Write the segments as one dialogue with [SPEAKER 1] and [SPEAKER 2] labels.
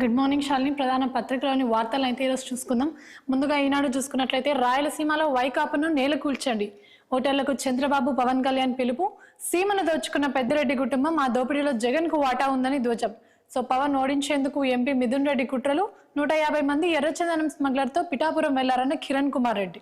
[SPEAKER 1] Good morning Shalini. ప్రధాన పత్రికలోని వార్తలు అయితే ఈరోజు చూసుకుందాం. ముందుగా ఈనాడు చూసుకున్నట్లయితే రాయలసీమలో వైకాపాను నేల కూల్చండి, హోటళ్లకు చంద్రబాబు పవన్ కళ్యాణ్ పిలుపు, సీమను దోచుకున్న పెద్దిరెడ్డి కుటుంబం ఆ దోపిడీలో జగన్ కు వాటా ఉందని ధ్వజం. సో పవన్ ఓడించేందుకు ఎంపీ మిథున్ రెడ్డి కుట్రలు, 150 మంది ఎర్రచందనం స్మగ్లర్తో పిఠాపురం వెళ్లారన్న కిరణ్ కుమార్ రెడ్డి.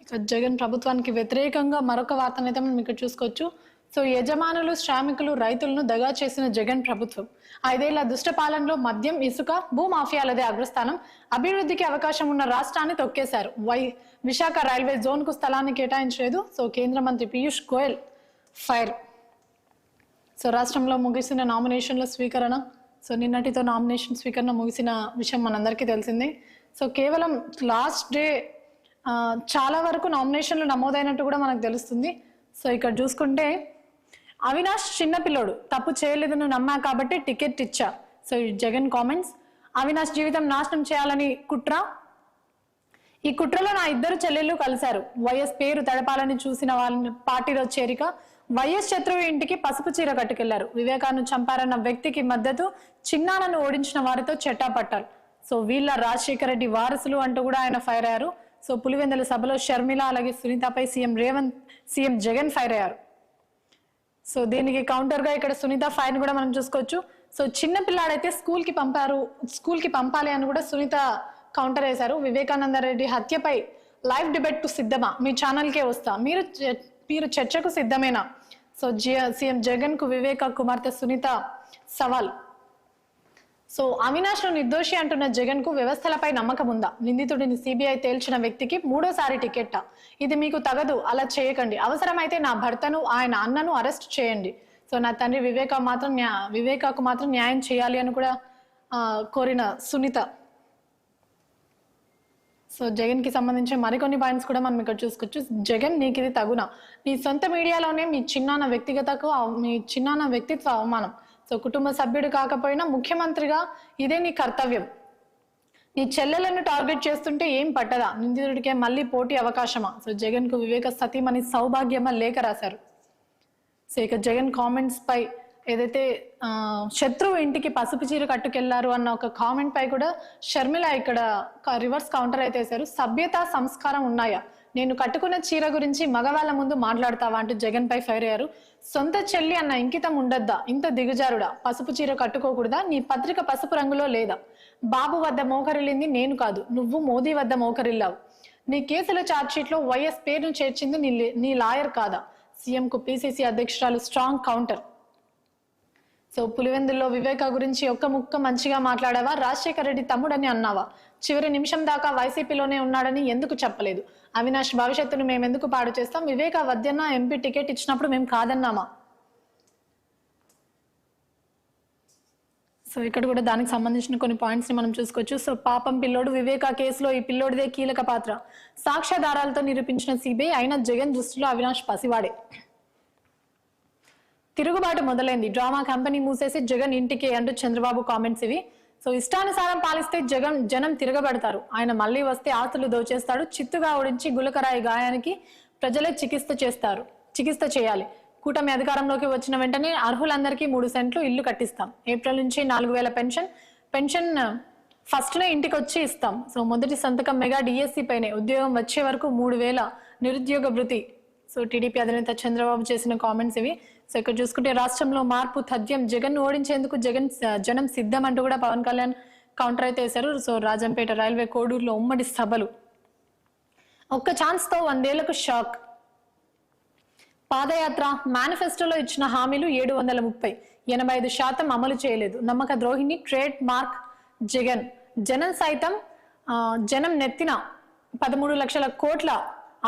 [SPEAKER 1] ఇక జగన్ ప్రభుత్వానికి వ్యతిరేకంగా మరొక వార్తనైతే మనం ఇక్కడ చూసుకోవచ్చు. సో యజమానులు, శ్రామికులు, రైతులను దగా చేసిన జగన్ ప్రభుత్వం 5 ఏళ్ల దుష్టపాలనలో మద్యం, ఇసుక, భూమాఫియాలదే అగ్రస్థానం. అభివృద్ధికి అవకాశం ఉన్న రాష్ట్రాన్ని తొక్కేశారు. విశాఖ రైల్వే జోన్ కు స్థలాన్ని కేటాయించలేదు. సో కేంద్ర మంత్రి పీయూష్ గోయల్ ఫైర్. సో రాష్ట్రంలో ముగిసిన నామినేషన్ల స్వీకరణ. సో నిన్నటితో నామినేషన్ స్వీకరణ ముగిసిన విషయం మనందరికీ తెలిసిందే. సో కేవలం లాస్ట్ డే చాలా వరకు నామినేషన్లు నమోదైనట్టు కూడా మనకు తెలుస్తుంది. సో ఇక్కడ చూసుకుంటే అవినాష్ చిన్నపిల్లోడు, తప్పు చేయలేదని నమ్మా కాబట్టి టికెట్ ఇచ్చా. So Jagan comments. అవినాష్ జీవితం నాశనం చేయాలని కుట్ర. ఈ కుట్రలో నా 2 చెల్లెళ్ళు కలిశారు. వైఎస్ పేరు తడపాలని చూసిన వాళ్ళని పార్టీలో చేరిక. వైఎస్ శత్రువు ఇంటికి పసుపు చీర కట్టుకెళ్లారు. వివేకాను చంపారన్న వ్యక్తికి మద్దతు. చిన్నానను ఓడించిన వారితో చెట్టాపట్టారు. సో వీళ్ళ రాజశేఖర రెడ్డి వారసులు అంటూ కూడా ఆయన ఫైర్ అయ్యారు. సో పులివెందుల సభలో షర్మిల అలాగే సునీతపై సీఎం జగన్ ఫైర్ అయ్యారు. సో దీనికి కౌంటర్ గా ఇక్కడ సునీత ఫైర్ కూడా మనం చూసుకోవచ్చు. సో చిన్న పిల్లాడైతే స్కూల్ కి పంపాలి అని కూడా సునీత కౌంటర్ వేశారు. వివేకానంద రెడ్డి హత్యపై లైవ్ డిబేట్ కు సిద్ధమా, మీ ఛానల్కే వస్తా, మీరు చర్చకు సిద్ధమేనా? సో సీఎం జగన్ కు వివేక కుమార్తె సునీత సవాల్. సో అవినాష్ ను నిర్దోషి అంటున్న జగన్ కు వ్యవస్థలపై నమ్మకం ఉందా? నిందితుడిని సిబిఐ తేల్చిన వ్యక్తికి 3వ టికెట్టా? ఇది మీకు తగదు, అలా చేయకండి. అవసరమైతే నా భర్తను, ఆయన అన్నను అరెస్ట్ చేయండి. సో నా తండ్రి వివేకాకు మాత్రం న్యాయం చేయాలి అని కూడా కోరిన సునీత. సో జగన్ కి సంబంధించి మరికొన్ని పాయింట్స్ కూడా మనం ఇక్కడ చూసుకోవచ్చు. జగన్, నీకు ఇది తగునా? నీ సొంత మీడియాలోనే మీ చిన్నాన్న వ్యక్తిత్వ అవమానం. సో కుటుంబ సభ్యుడు కాకపోయినా ముఖ్యమంత్రిగా ఇదే నీ కర్తవ్యం. నీ చెల్లెలను టార్గెట్ చేస్తుంటే ఏం పట్టదా? నిందితుడికే మళ్ళీ పోటీ అవకాశమా? సో జగన్ కు వివేక సతీమణి సౌభాగ్యమ లేఖ రాశారు. సో ఇక జగన్ కామెంట్స్ పై ఏదైతే శత్రువు ఇంటికి పసుపు చీర కట్టుకెళ్లారు అన్న ఒక కామెంట్ పై కూడా షర్మిల ఇక్కడ రివర్స్ కౌంటర్ అయితే వేశారు. సభ్యత, సంస్కారం ఉన్నాయా? నేను కట్టుకున్న చీర గురించి మగవాళ్ళ ముందు మాట్లాడతావా అంటూ జగన్ పై ఫైర్ అయ్యారు. సొంత చెల్లి అన్న ఇంకితం ఉండద్దా? ఇంత దిగజారుడా? పసుపు చీర కట్టుకోకూడదా? నీ పత్రిక పసుపు రంగులో లేదా? బాబు వద్ద మోకరిల్లింది నేను కాదు, నువ్వు మోదీ వద్ద మోకరిల్లావు. నీ కేసుల ఛార్జ్షీట్ లో వైఎస్ పేరును చేర్చింది నీ లాయర్ కాదా? సీఎం కు పిసిసి అధ్యక్షురాలు స్ట్రాంగ్ కౌంటర్. సో పులివెందుల్లో వివేక గురించి ఒక్క ముక్క మంచిగా మాట్లాడావా? రాజశేఖర రెడ్డి తమ్ముడని అన్నావా? చివరి నిమిషం దాకా వైసీపీలోనే ఉన్నాడని ఎందుకు చెప్పలేదు? అవినాష్ భవిష్యత్తును మేము ఎందుకు పాడు చేస్తాం? వివేక వద్యన్న ఎంపీ టికెట్ ఇచ్చినప్పుడు మేము కాదన్నామా? సో ఇక్కడ కూడా దానికి సంబంధించిన కొన్ని పాయింట్స్ ని మనం చూసుకోవచ్చు. సో పాపం పిల్లోడు వివేక కేసులో ఈ పిల్లోడిదే కీలక పాత్ర. సాక్ష్యాధారాలతో నిరూపించిన సిబిఐ అయినా జగన్ దృష్టిలో అవినాష్ పసివాడే. తిరుగుబాటు మొదలైంది. డ్రామా కంపెనీ మూసేసి జగన్ ఇంటికి అంటూ చంద్రబాబు కామెంట్స్ ఇవి. సో ఇష్టానుసారం పాలిస్తే జనం తిరగబడతారు. ఆయన మళ్ళీ వస్తే ఆస్తులు దోచేస్తాడు. చిత్తుగా ఓడించి గులకరాయి గాయానికి ప్రజలే చికిత్స చేయాలి. కూటమి అధికారంలోకి వచ్చిన వెంటనే అర్హులందరికీ 3 సెంట్లు ఇల్లు కట్టిస్తాం. ఏప్రిల్ నుంచి 4000 పెన్షన్ ఫస్ట్ నే ఇంటికి వచ్చి ఇస్తాం. సో మొదటి సంతకం మెగా డిఎస్సి పైనే. ఉద్యోగం వచ్చే వరకు 3000 నిరుద్యోగ భృతి. సో టీడీపీ అధినేత చంద్రబాబు చేసిన కామెంట్స్ ఇవి. సో ఇక్కడ చూసుకుంటే రాష్ట్రంలో మార్పు తథ్యం. జగన్ ఓడించేందుకు జనం సిద్ధం అంటూ కూడా పవన్ కళ్యాణ్ కౌంటర్ అయితే వేశారు. సో రాజంపేట, రైల్వే కోడూరులో ఉమ్మడి సభలు. ఒక్క ఛాన్స్ తో 100 ఏళ్లకు షాక్. పాదయాత్ర మేనిఫెస్టోలో ఇచ్చిన హామీలు 730, 85% అమలు చేయలేదు. నమ్మక ద్రోహిణి ట్రేడ్ మార్క్ జగన్. జనం నెత్తిన 13 లక్షల కోట్ల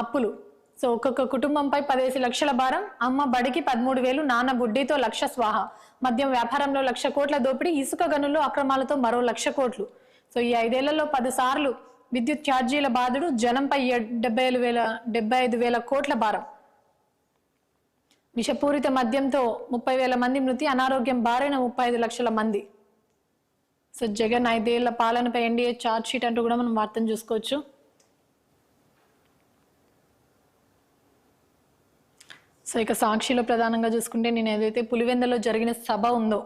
[SPEAKER 1] అప్పులు. సో ఒక్కొక్క కుటుంబంపై 15 లక్షల భారం. అమ్మ బడికి 13,000, నాన్న బుడ్డితో 1,00,000 స్వాహ. మద్యం వ్యాపారంలో 1,00,000 కోట్ల దోపిడీ. ఇసుక గనుల్లో అక్రమాలతో మరో 1,00,000 కోట్లు. సో ఈ 5 ఏళ్లలో 10 సార్లు విద్యుత్ ఛార్జీల బాధుడు. జనంపై 75,000 కోట్ల భారం. విషపూరిత మద్యంతో 30,000 మంది మృతి. అనారోగ్యం బారైన 35 లక్షల మంది. సో జగన్ 5 ఏళ్ల పాలనపై ఎన్డీఏ ఛార్జ్ షీట్ అంటూ కూడా మనం వార్తను చూసుకోవచ్చు. సో ఇక సాక్షిలో ప్రధానంగా చూసుకుంటే నేను ఏదైతే పులివెందులో జరిగిన సభ ఉందో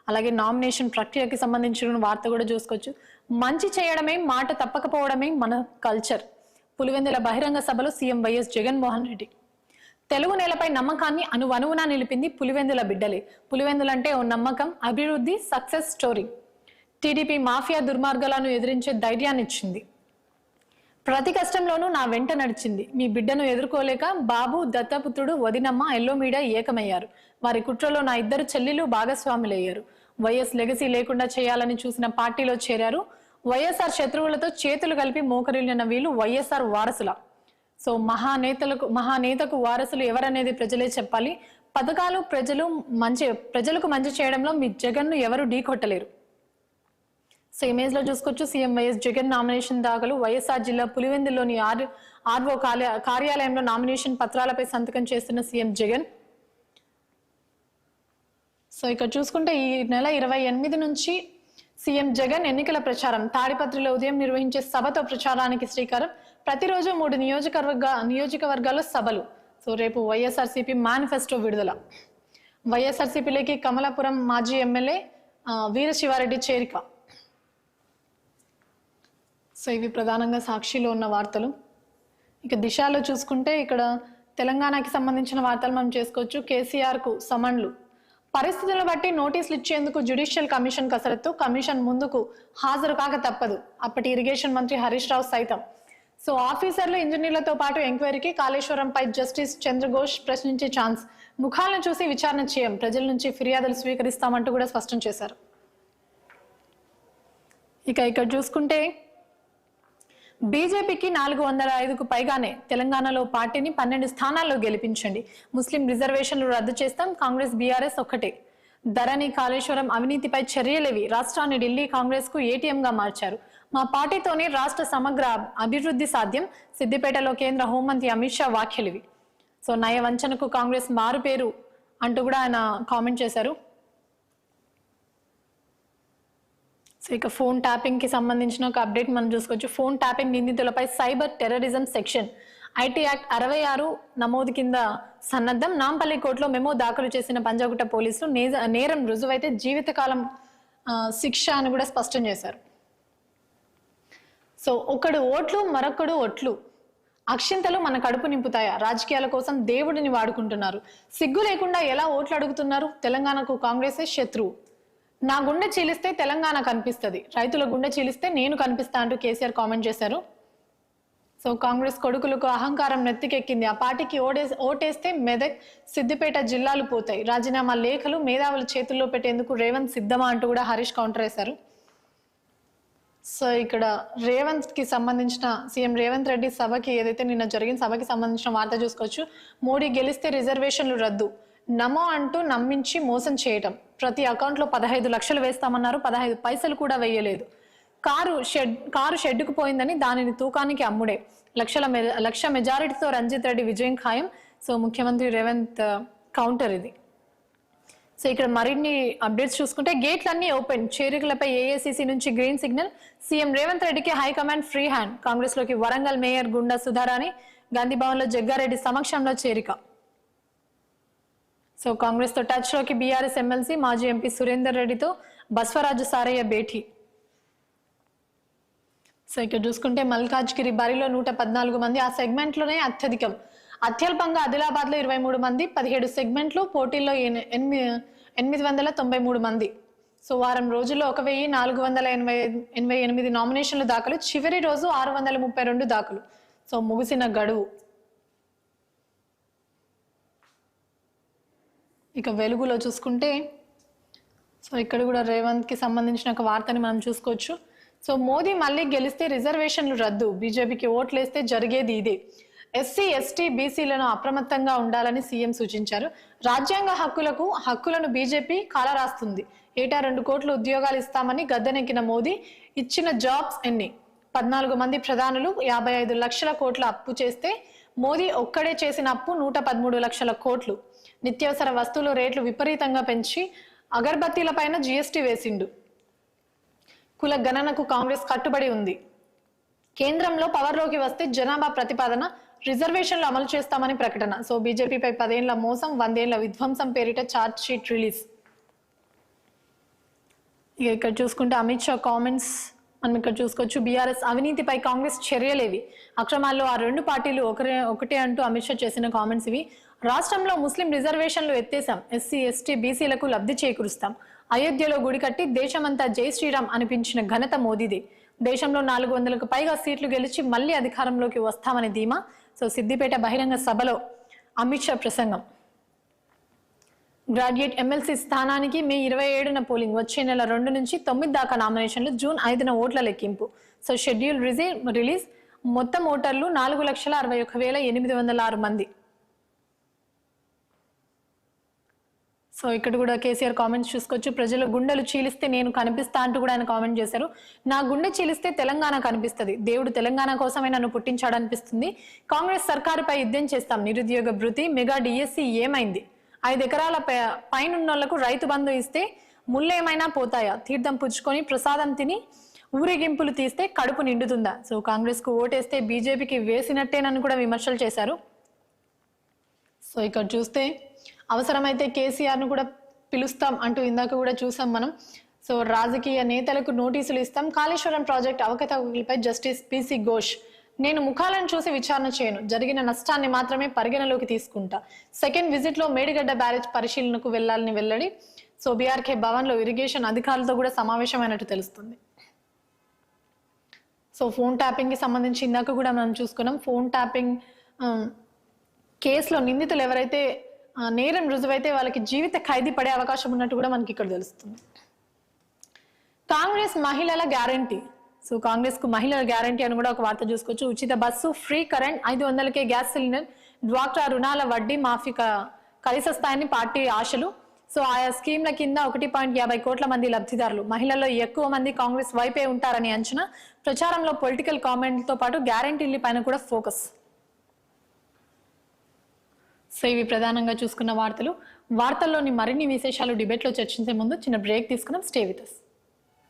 [SPEAKER 1] అలాగే నామినేషన్ ప్రక్రియకి సంబంధించిన వార్త కూడా చూసుకోవచ్చు. మంచి చేయడమే, మాట తప్పకపోవడమే మన కల్చర్. పులివెందుల బహిరంగ సభలో సీఎం వైఎస్ జగన్మోహన్ రెడ్డి. తెలుగు నేలపై నమ్మకాన్ని అణువణువునా నిలిపింది పులివెందుల బిడ్డలే. పులివెందులంటే ఓ నమ్మకం, అభివృద్ధి, సక్సెస్ స్టోరీ. టీడీపీ మాఫియా దుర్మార్గాలను ఎదిరించే ధైర్యాన్ని ఇచ్చింది. ప్రతి కష్టంలోనూ నా వెంట నడిచింది. మీ బిడ్డను ఎదుర్కోలేక బాబు, దత్తపుత్రుడు, వదినమ్మ, ఎల్లో మీడియా ఏకమయ్యారు. వారి కుట్రలో నా ఇద్దరు చెల్లెలు భాగస్వాములయ్యారు. వైఎస్ లెగసీ లేకుండా చేయాలని చూసిన పార్టీలో చేరారు. వైఎస్ఆర్ శత్రువులతో చేతులు కలిపి మోకరిల్లిన వీళ్ళు వైఎస్ఆర్ వారసుల. సో మహానేతకు వారసులు ఎవరనేది ప్రజలే చెప్పాలి. పథకాలు ప్రజలకు మంచి చేయడంలో మీ జగన్ను ఎవరు ఢీకొట్టలేరు. సో ఇమేజ్ లో చూసుకోవచ్చు, సీఎం వైఎస్ జగన్ నామినేషన్ దాఖలు. వైఎస్ఆర్ జిల్లా పులివెందుల్లోని ఆర్ఓ కార్యాలయంలో నామినేషన్ పత్రాలపై సంతకం చేస్తున్న సీఎం జగన్. సో ఇక్కడ చూసుకుంటే ఈ నెల 28 నుంచి సీఎం జగన్ ఎన్నికల ప్రచారం. తాడిపత్రిలో ఉదయం నిర్వహించే సభతో ప్రచారానికి శ్రీకారం. ప్రతిరోజు 3 నియోజకవర్గాల్లో సభలు. సో రేపు వైఎస్ఆర్సీపీ మేనిఫెస్టో విడుదల. వైఎస్ఆర్సీపీలోకి కమలాపురం మాజీ ఎమ్మెల్యే వీరశివారెడ్డి చేరిక. సో ఇవి ప్రధానంగా సాక్షిలో ఉన్న వార్తలు. ఇక దిశలో చూసుకుంటే ఇక్కడ తెలంగాణకి సంబంధించిన వార్తలు మనం చేసుకోవచ్చు. కేసీఆర్ కు సమన్లు. పరిస్థితులను బట్టి నోటీసులు ఇచ్చేందుకు జ్యుడిషియల్ కమిషన్ కసరత్తు. కమిషన్ ముందుకు హాజరు కాక తప్పదు. అప్పటి ఇరిగేషన్ మంత్రి హరీష్ రావు సైతం. సో ఆఫీసర్లు, ఇంజనీర్లతో పాటు ఎంక్వైరీకి కాళేశ్వరంపై జస్టిస్ చంద్రఘోష్ ప్రశ్నించే ఛాన్స్. ముఖాలను చూసి విచారణ చేయం, ప్రజల నుంచి ఫిర్యాదులు స్వీకరిస్తామంటూ కూడా స్పష్టం చేశారు. ఇక ఇక్కడ చూసుకుంటే బీజేపీకి 405కు పైగానే. తెలంగాణలో పార్టీని 12 స్థానాల్లో గెలిపించండి. ముస్లిం రిజర్వేషన్లు రద్దు చేస్తాం. కాంగ్రెస్, బీఆర్ఎస్ ఒక్కటే. ధరణి, కాళేశ్వరం అవినీతిపై చర్యలేవి. రాష్ట్రాన్ని ఢిల్లీ కాంగ్రెస్ కు ఏటీఎంగా మార్చారు. మా పార్టీతోనే రాష్ట్ర సమగ్ర అభివృద్ధి సాధ్యం. సిద్దిపేటలో కేంద్ర హోంమంత్రి అమిత్ షా వ్యాఖ్యలివి. సో నయవంచనకు కాంగ్రెస్ మారు పేరు అంటూ కూడా ఆయన కామెంట్ చేశారు. సో ఇక ఫోన్ ట్యాపింగ్ కి సంబంధించిన ఒక అప్డేట్ మనం చూసుకోవచ్చు. ఫోన్ ట్యాపింగ్ నిందితులపై cyber terrorism section IT act 66 నమోదు కింద సన్నద్ధం. నాంపల్లి కోర్టులో మెమో దాఖలు చేసిన పంజాగుట్ట పోలీసులు నేరం రుజువైతే జీవితకాలం శిక్ష అని కూడా స్పష్టం చేశారు. సో ఒకడు ఓట్లు, మరొకడు ఒట్లు. అక్షింతలు మన కడుపు నింపుతాయా? రాజకీయాల కోసం దేవుడిని వాడుకుంటున్నారు. సిగ్గు లేకుండా ఎలా ఓట్లు అడుగుతున్నారు? తెలంగాణకు కాంగ్రెసే శత్రువు. నా గుండె చీలిస్తే తెలంగాణ కనిపిస్తుంది, రైతుల గుండె చీలిస్తే నేను కనిపిస్తా అంటూ కేసీఆర్ కామెంట్ చేశారు. సో కాంగ్రెస్ కొడుకులకు అహంకారం నెత్తికెక్కింది. ఆ పార్టీకి ఓటేస్తే మెదక్, సిద్దిపేట జిల్లాలు పోతాయి. రాజీనామా లేఖలు మేధావుల చేతుల్లో పెట్టేందుకు రేవంత్ సిద్ధమా అంటూ కూడా హరీష్ కౌంటర్ వేశారు. సో ఇక్కడ రేవంత్ కి సంబంధించిన సీఎం రేవంత్ రెడ్డి సభకి ఏదైతే నిన్న జరిగిన సభకి సంబంధించిన వార్త చూసుకోవచ్చు. మోడీ గెలిస్తే రిజర్వేషన్లు రద్దు. నమో అంటూ నమ్మించి మోసం చేయటం. ప్రతి అకౌంట్లో 15 లక్షలు వేస్తామన్నారు, 15 పైసలు కూడా వేయలేదు. కారు షెడ్డుకు పోయిందని దానిని తూకానికి అమ్ముడే. లక్ష మెజారిటీతో రంజిత్ రెడ్డి విజయం ఖాయం. సో ముఖ్యమంత్రి రేవంత్ కౌంటర్ ఇది. సో ఇక్కడ మరిన్ని అప్డేట్స్ చూసుకుంటే గేట్లన్నీ ఓపెన్. చేరికలపై ఏఐసిసి నుంచి గ్రీన్ సిగ్నల్. సీఎం రేవంత్ రెడ్డికి హైకమాండ్ ఫ్రీ హ్యాండ్. కాంగ్రెస్ లోకి వరంగల్ మేయర్ గుండా సుధారాణి. గాంధీ భవన్ లో జగ్గారెడ్డి సమక్షంలో చేరిక. సో కాంగ్రెస్ తో టచ్ లోకి బీఆర్ఎస్ ఎమ్మెల్సీ మాజీ ఎంపీ సురేందర్ రెడ్డితో బస్వరాజు సారయ్య భేటీ. సో ఇక్కడ చూసుకుంటే మల్కాజ్గిరి బరిలో 114 మంది. ఆ సెగ్మెంట్ లోనే అత్యధికం. అత్యల్పంగా ఆదిలాబాద్ లో 23 మంది. 17 సెగ్మెంట్లు. పోటీల్లో 893 మంది. సో వారం రోజుల్లో 1488 నామినేషన్లు దాఖలు. చివరి రోజు 632 దాఖలు. సో ముగిసిన గడువు. ఇక వెలుగులో చూసుకుంటే సో ఇక్కడ కూడా రేవంత్ కి సంబంధించిన ఒక వార్తని మనం చూసుకోవచ్చు. సో మోదీ మళ్ళీ గెలిస్తే రిజర్వేషన్లు రద్దు. బీజేపీకి ఓట్లేస్తే జరిగేది ఇదే. ఎస్సీ, ఎస్టీ, బీసీలను అప్రమత్తంగా ఉండాలని సీఎం సూచించారు. రాజ్యాంగ హక్కులను బీజేపీ కాలరాస్తుంది. ఏటా 2 కోట్ల ఉద్యోగాలు ఇస్తామని గద్దెనెక్కిన మోదీ ఇచ్చిన జాబ్స్ ఎన్ని? 14 మంది ప్రధానులు 55 లక్షల కోట్ల అప్పు చేస్తే మోదీ ఒక్కడే చేసిన అప్పు 113 లక్షల కోట్లు. నిత్యావసర వస్తువుల రేట్లు విపరీతంగా పెంచి అగర్బత్తీలపైన జీఎస్టీ వేసిండు. కుల గణనకు కాంగ్రెస్ కట్టుబడి ఉంది. కేంద్రంలో పవర్లోకి వస్తే జనాభా ప్రతిపాదన, రిజర్వేషన్లు అమలు చేస్తామని ప్రకటన. సో బీజేపీపై 10 ఏళ్ల మోసం, 100 ఏళ్ల విధ్వంసం పేరిట ఛార్జ్ షీట్ రిలీజ్. ఇక ఇక్కడ చూసుకుంటే అమిత్ షా కామెంట్స్ మనం ఇక్కడ చూసుకోవచ్చు. బీఆర్ఎస్ అవినీతిపై కాంగ్రెస్ చర్యలేవి, అక్రమాల్లో ఆ రెండు పార్టీలు ఒకటే అంటూ అమిత్ షా చేసిన కామెంట్స్ ఇవి. రాష్ట్రంలో ముస్లిం రిజర్వేషన్లు ఎత్తేసాం, ఎస్సీ ఎస్టీ బీసీలకు లబ్ధి చేకూరుస్తాం, అయోధ్యలో గుడి కట్టి దేశమంతా జై శ్రీరామ్ అనిపించిన ఘనత మోదీదే, దేశంలో 400కు పైగా సీట్లు గెలిచి మళ్లీ అధికారంలోకి వస్తామని ధీమా. సో సిద్దిపేట బహిరంగ సభలో అమిత్ షా ప్రసంగం. గ్రాడ్యుయేట్ ఎమ్మెల్సీ స్థానానికి మే 27న పోలింగ్, వచ్చే నెల 2 నుంచి 9 దాకా నామినేషన్లు, జూన్ 5న ఓట్ల లెక్కింపు. సో షెడ్యూల్ రిలీజ్, మొత్తం ఓటర్లు 4,61,806 మంది. సో ఇక్కడ కూడా కేసీఆర్ కామెంట్స్ చూసుకోవచ్చు. ప్రజల గుండెలు చీలిస్తే నేను కనిపిస్తా అంటూ కూడా ఆయన కామెంట్ చేశారు. నా గుండె చీలిస్తే తెలంగాణ కనిపిస్తుంది, దేవుడు తెలంగాణ కోసమే నన్ను పుట్టించాడనిపిస్తుంది, కాంగ్రెస్ సర్కారుపై యుద్ధం చేస్తాం, నిరుద్యోగ భృతి, మెగా డిఎస్సి ఏమైంది, 5 ఎకరాల పైనున్నోళ్లకు రైతు బంధు ఇస్తే ముళ్ళేమైనా పోతాయా, తీర్థం పుచ్చుకొని ప్రసాదం తిని ఊరేగింపులు తీస్తే కడుపు నిండుతుందా. సో కాంగ్రెస్ కు ఓటేస్తే బీజేపీకి వేసినట్టేనని కూడా విమర్శలు చేశారు. సో ఇక్కడ చూస్తే అవసరమైతే కేసీఆర్ ను కూడా పిలుస్తాం అంటూ ఇందాక కూడా చూసాం మనం. సో రాజకీయ నేతలకు నోటీసులు ఇస్తాం, కాళేశ్వరం ప్రాజెక్ట్ అవకతవకలపై జస్టిస్ పిసి ఘోష్, నేను ముఖాలను చూసి విచారణ చేయను, జరిగిన నష్టాన్ని మాత్రమే పరిగణలోకి తీసుకుంటా, సెకండ్ విజిట్ లో మేడిగడ్డ బ్యారేజ్ పరిశీలనకు వెళ్లాలని వెల్లడి. సో బీఆర్కే భవన్ లో ఇరిగేషన్ అధికారులతో కూడా సమావేశమైనట్టు తెలుస్తుంది. సో ఫోన్ ట్యాపింగ్ కి సంబంధించి ఇందాక కూడా మనం చూసుకున్నాం. ఫోన్ ట్యాపింగ్ కేసులో నిందితులు ఎవరైతే నేరం రుజువైతే వాళ్ళకి జీవిత ఖైదీ పడే అవకాశం ఉన్నట్టు కూడా మనకి ఇక్కడ తెలుస్తుంది. కాంగ్రెస్ మహిళల గ్యారంటీ. సో కాంగ్రెస్ కు మహిళల గ్యారంటీ అని కూడా ఒక వార్త చూసుకోవచ్చు. ఉచిత బస్సు, ఫ్రీ కరెంట్, 500కే గ్యాస్ సిలిండర్, డ్వాక్రా రుణాల వడ్డీ మాఫీ కలిసొస్తాయని పార్టీ ఆశలు. సో ఆయా స్కీమ్ల కింద 1.50 కోట్ల మంది లబ్ధిదారులు, మహిళల్లో ఎక్కువ మంది కాంగ్రెస్ వైపే ఉంటారని అంచనా. ప్రచారంలో పొలిటికల్ కామెంట్లతో పాటు గ్యారంటీల పైన కూడా ఫోకస్. సో ఇవి ప్రధానంగా చూసుకున్న వార్తలు. వార్తల్లోని మరిన్ని విశేషాలు డిబేట్లో చర్చించే ముందు చిన్న బ్రేక్ తీసుకున్నాం. Stay with us.